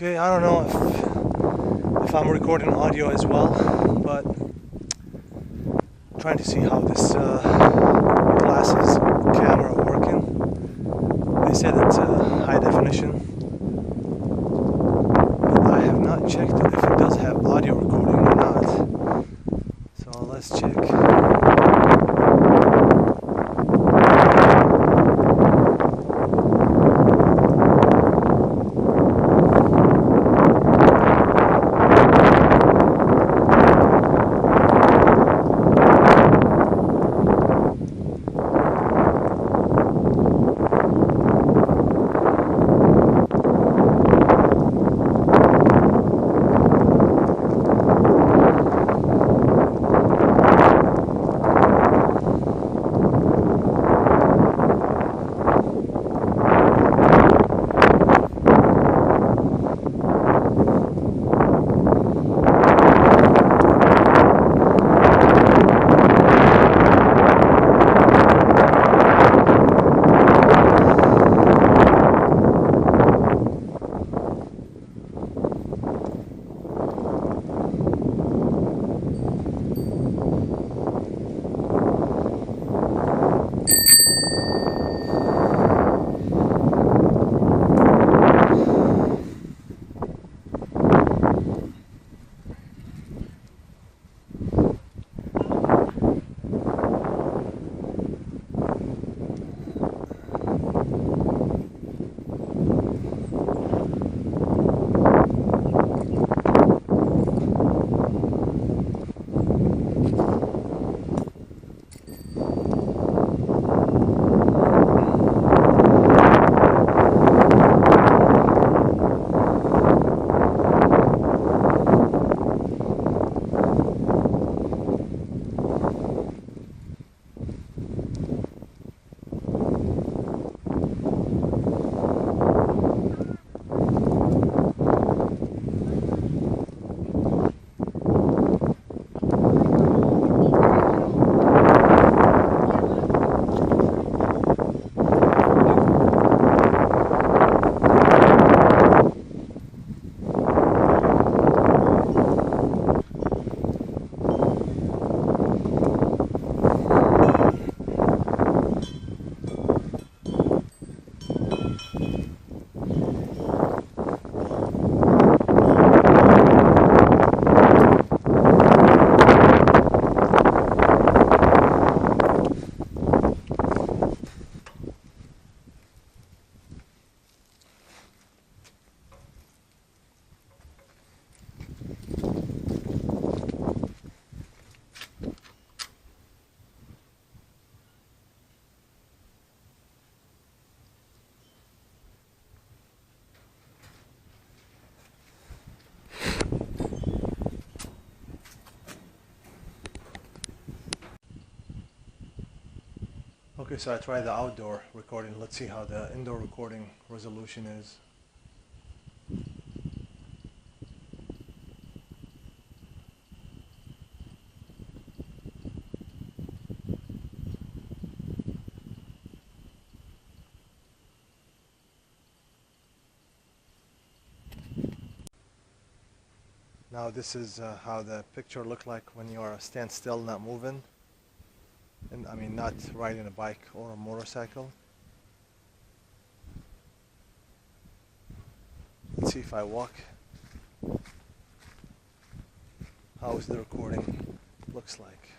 Okay, I don't know if I'm recording audio as well, but trying to see how this glasses camera working. They said it's high definition, but I have not checked if it does have audio recording or not. So let's check. Okay, so I tried the outdoor recording. Let's see how the indoor recording resolution is. Now this is how the picture looked like when you are stand still, not moving. And I mean, not riding a bike or a motorcycle. Let's see if I walk. How is the recording looks like.